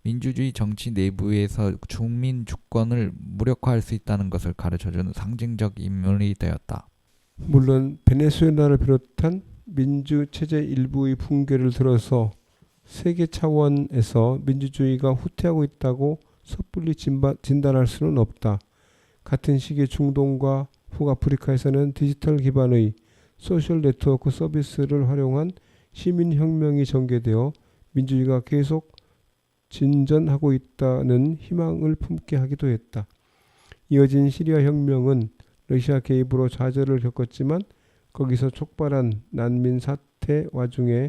민주주의 정치 내부에서 국민 주권을 무력화할 수 있다는 것을 가르쳐주는 상징적 인물이 되었다. 물론 베네수엘라를 비롯한 민주체제 일부의 붕괴를 들어서 세계 차원에서 민주주의가 후퇴하고 있다고 섣불리 진단할 수는 없다. 같은 시기에 중동과 북아프리카에서는 디지털 기반의 소셜 네트워크 서비스를 활용한 시민혁명이 전개되어 민주주의가 계속 진전하고 있다는 희망을 품게 하기도 했다. 이어진 시리아 혁명은 러시아 개입으로 좌절을 겪었지만 거기서 촉발한 난민 사태 와중에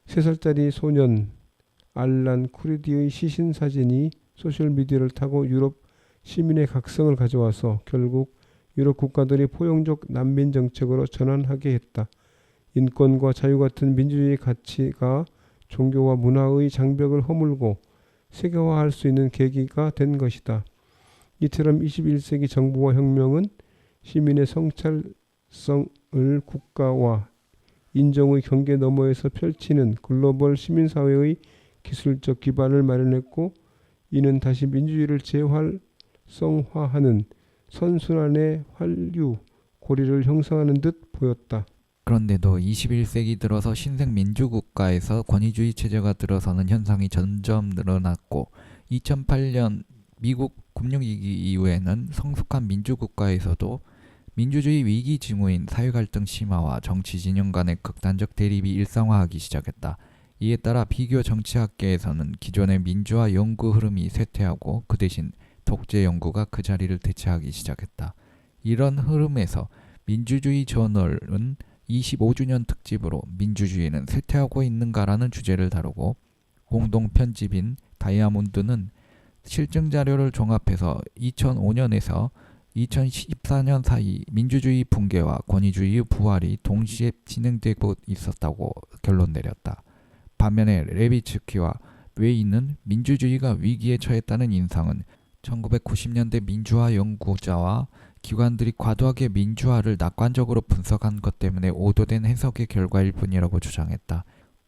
3살짜리 소년 알란 쿠르디의 시신 사진이 소셜미디어를 타고 유럽 시민의 각성을 가져와서 결국 유럽 국가들이 포용적 난민 정책으로 전환하게 했다. 인권과 자유 같은 민주주의 가치가 종교와 문화의 장벽을 허물고 세계화할 수 있는 계기가 된 것이다. 이처럼 21세기 정부와 혁명은 시민의 성찰성을 국가와 인정의 경계 너머에서 펼치는 글로벌 시민사회의 기술적 기반을 마련했고 이는 다시 민주주의를 재활성화하는 선순환의 환류 고리를 형성하는 듯 보였다. 그런데도 21세기 들어서 신생 민주국가에서 권위주의 체제가 들어서는 현상이 점점 늘어났고 2008년 미국 금융위기 이후에는 성숙한 민주국가에서도 민주주의 위기 징후인 사회갈등 심화와 정치 진영 간의 극단적 대립이 일상화하기 시작했다. 이에 따라 비교 정치학계에서는 기존의 민주화 연구 흐름이 쇠퇴하고 그 대신 독재 연구가 그 자리를 대체하기 시작했다. 이런 흐름에서 민주주의 저널은 25주년 특집으로 민주주의는 쇠퇴하고 있는가라는 주제를 다루고 공동 편집인 다이아몬드는 실증 자료를 종합해서 2005년에서 2014년 사이 민주주의 붕괴와 권위주의의 부활이 동시에 진행되고 있었다고 결론 내렸다. 반면에 레비츠키와 웨이는 민주주의가 위기에 처했다는 인상은 1990년대 민주화 연구자와 기관들이 과도하게 민주화를 낙관적으로 분석한 것 때문에 오도된 해석의 결과일 뿐이라고 주장했다.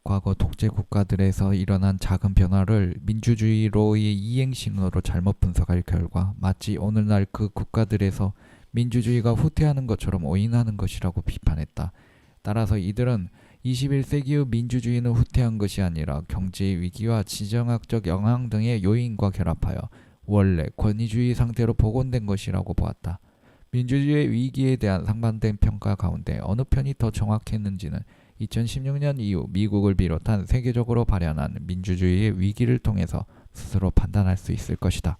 과거 독재 국가들에서 일어난 작은 변화를 민주주의로의 이행신호로 잘못 분석할 결과 마치 오늘날 그 국가들에서 민주주의가 후퇴하는 것처럼 오인하는 것이라고 비판했다. 따라서 이들은 21세기의 민주주의는 후퇴한 것이 아니라 경제의 위기와 지정학적 영향 등의 요인과 결합하여 원래 권위주의 상태로 복원된 것이라고 보았다. 민주주의의 위기에 대한 상반된 평가 가운데 어느 편이 더 정확했는지는 2016년 이후 미국을 비롯한 세계적으로 발현한 민주주의의 위기를 통해서 스스로 판단할 수 있을 것이다.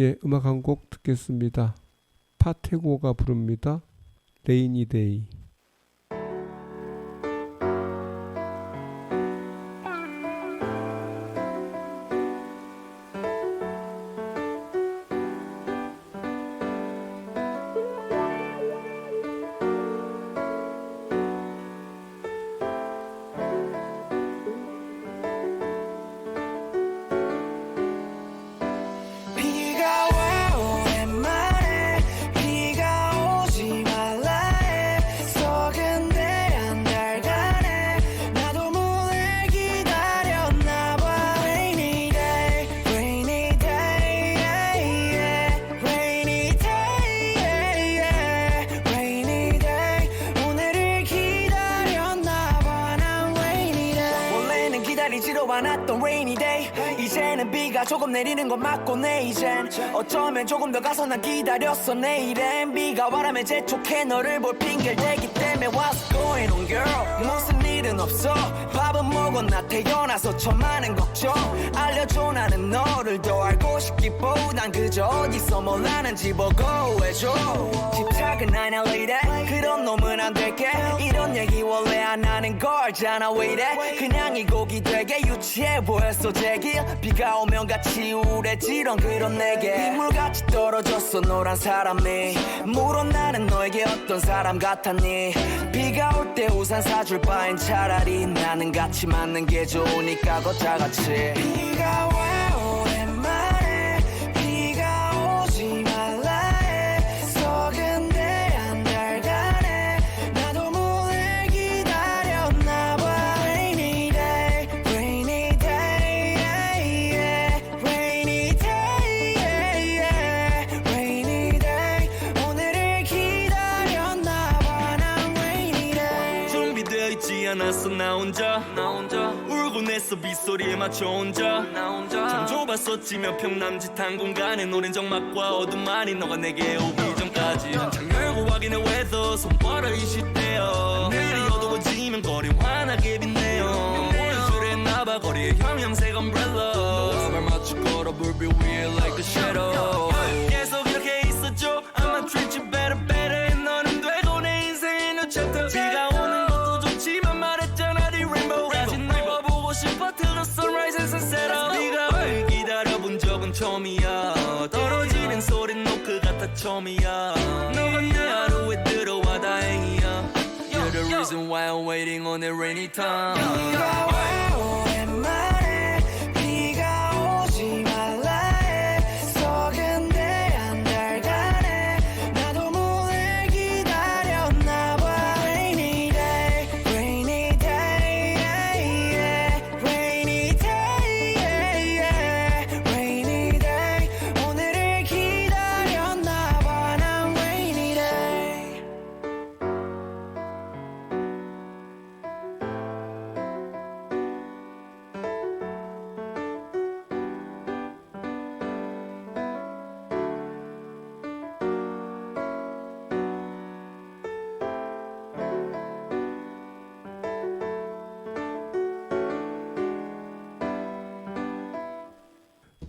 예, 음악 한 곡 듣겠습니다. 파테고가 부릅니다. 레이니 데이. 비가 와 오랜만에 비가 오지 말라 해 서근대한 달간에 나도 문을 기다렸나봐 Rainy day, rainy day, yeah, yeah. Rainy day, yeah, yeah. Rainy day 오늘을 기다렸나봐 난 Rainy day 원래는 기다리지도 않았던 Rainy day 이제는 비가 조금 내리는 건 맞고 내 이젠 어쩌면 조금 더 가서 난 기다렸어 내일엔 비가 와라면 재촉해 너를 볼 핑계를 대기 때문에 What's going on girl 무슨 일은 없어 밥은 먹었나 태어나서 참 많은 걱정 알려줘 나는 너를 더 알고 싶기보단 그저 어디서 뭘 하는지 보고해줘 집착은 아냐 lady 그런 놈은 안 될게 이런 얘기 원래 안 하는 걸잖아 왜 이래 그냥 이 곡이 되게 유치해 보였어 제길 비가 오면 같이 우울해지던 그런 내게 빗물같이 떨어졌어 너란 사람이 물론 나는 너에게 어떤 사람 같았니 비가 올 때 우산 사줄 바엔 차라리 나는 같이 맞는 게 좋으니까 걷다같이 비가 와 오랜만에 비가 오지 말라 해 서근대한 달간에 나도 문을 기다렸나봐 Rainy day, rainy day, yeah, yeah. Rainy day, yeah, yeah. Rainy day 오늘을 기다렸나봐 난 Rainy day 준비되어 있지 않았어 나 혼자 울곤 했어 빗소리에 맞춰 혼자 참 좁았었지 몇 평 남짓한 공간에 노랜 적막과 어둠만이 너가 내게 오기 전까지 한창 열고 확인해 왜서 손벌어이 시대여 하늘이 어두워지면 거리 환하게 빛내요 모른 줄 했나봐 거리에 형형색 umbrella 너와 발 맞춰 걸어 불빛 위에 like a shadow 계속 이렇게 있었죠 I'ma treat you better better 너는 되고 내 인생의 new chapter 비가 오는 것도 좋지만 말했잖아 네 rainbow 다시 너와 보고 싶어 till the sunrise and sunset 비가 올 기다려본 적은 처음이야 떨어지는 소린 노크 같아 처음이야 너가 내 하루에 들어와 다행이야 You're the reason why I'm waiting on a rainy time 비가 와 오랜만에 비가 오지 말라 해 서근대한 달간에 나도 문을 기다렸나봐 Rainy day, rainy day, yeah, yeah. Rainy day, yeah, yeah. Rainy day 오늘을 기다렸나봐 난 Rainy day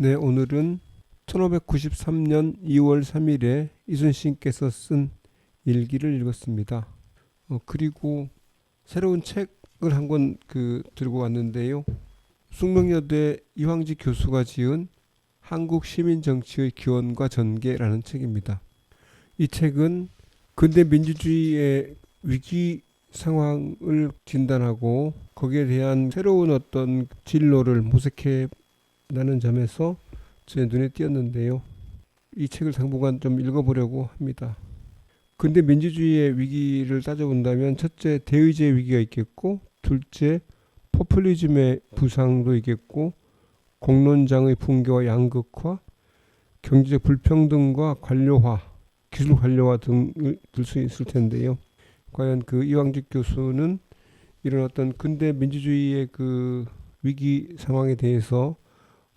네, 오늘은 1593년 2월 3일에 이순신께서 쓴 일기를 읽었습니다. 그리고 새로운 책을 한 권 들고 왔는데요. 숙명여대 이황지 교수가 지은 한국 시민 정치의 기원과 전개라는 책입니다. 이 책은 근대 민주주의의 위기 상황을 진단하고 거기에 대한 새로운 어떤 진로를 모색해 나는 점에서 제 눈에 띄었는데요. 이 책을 당분간 좀 읽어보려고 합니다. 근대 민주주의의 위기를 따져본다면 첫째, 대의제의 위기가 있겠고, 둘째, 포퓰리즘의 부상도 있겠고, 공론장의 붕괴와 양극화, 경제적 불평등과 관료화, 기술 관료화 등을 들 수 있을 텐데요. 과연 이황직 교수는 이런 어떤 근대 민주주의의 위기 상황에 대해서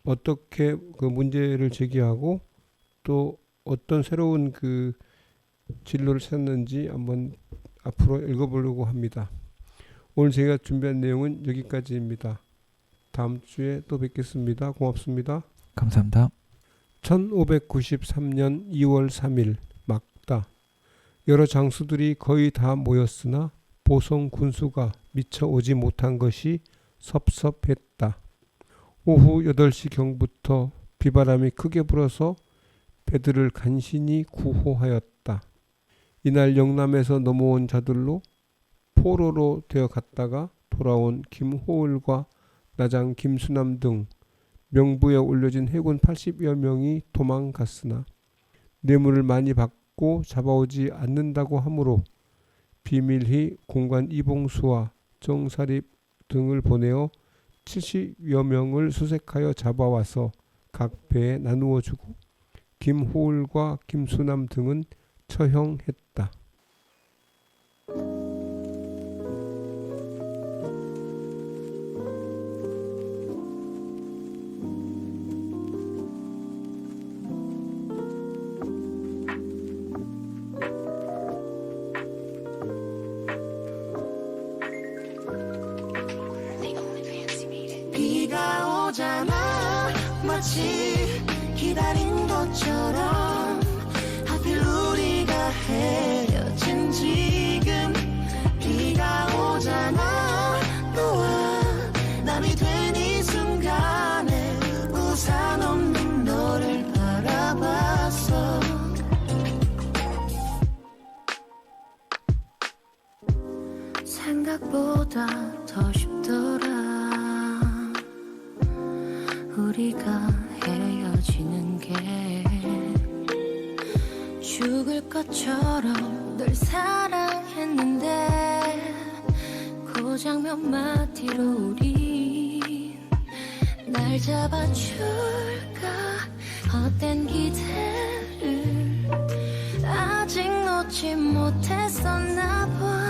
어떻게 문제를 제기하고 또 어떤 새로운 진로를 찾는지 한번 앞으로 읽어보려고 합니다. 오늘 제가 준비한 내용은 여기까지입니다. 다음 주에 또 뵙겠습니다. 고맙습니다. 감사합니다. 1593년 2월 3일 막다. 여러 장수들이 거의 다 모였으나 보성 군수가 미처 오지 못한 것이 섭섭했다. 오후 8시경부터 비바람이 크게 불어서 배들을 간신히 구호하였다. 이날 영남에서 넘어온 자들로 포로로 되어 갔다가 돌아온 김호을과 나장 김수남 등 명부에 올려진 해군 80여 명이 도망갔으나 뇌물을 많이 받고 잡아오지 않는다고 하므로 비밀히 공관 이봉수와 정사립 등을 보내어 70여 명을 수색하여 잡아와서 각 배에 나누어 주고 김호을과 김수남 등은 처형했다. 비가 오잖아 마치 기다린 것처럼 하필 우리가 헤어진 지금 비가 오잖아 너와 남이 된 이 순간에 우산 없는 너를 바라봤어 생각보다 더 쉽더라 우리가 헤어지는 게 죽을 것처럼 널 사랑했는데 고작 몇 마디로 우린 날 잡아줄까 헛된 기대를 아직 놓지 못했었나 봐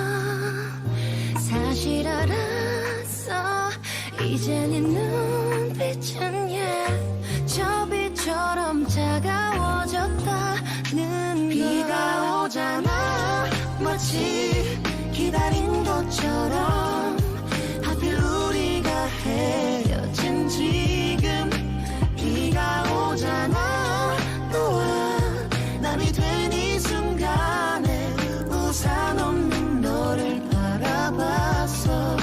사실 알았어 이제 네 눈빛은 저 빛처럼 차가워졌다는 비가 오잖아 마치 기다린 것처럼 하필 우리가 헤어진 지금 비가 오잖아 너와 남이 된 이 순간에 우산 없는 너를 바라봤어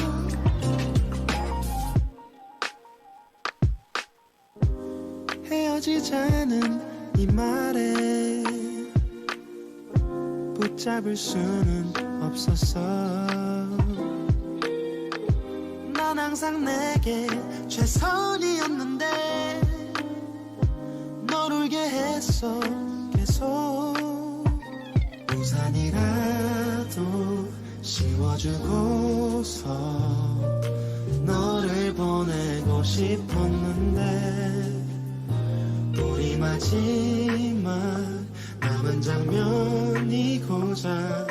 헤어지자는 이 말에 붙잡을 수는 없었어 넌 항상 내게 최선이었는데 널 울게 했어 계속 우산이라도 씌워주고서 너를 보내고 싶었는데 우리 마지막 남은 장면이 고작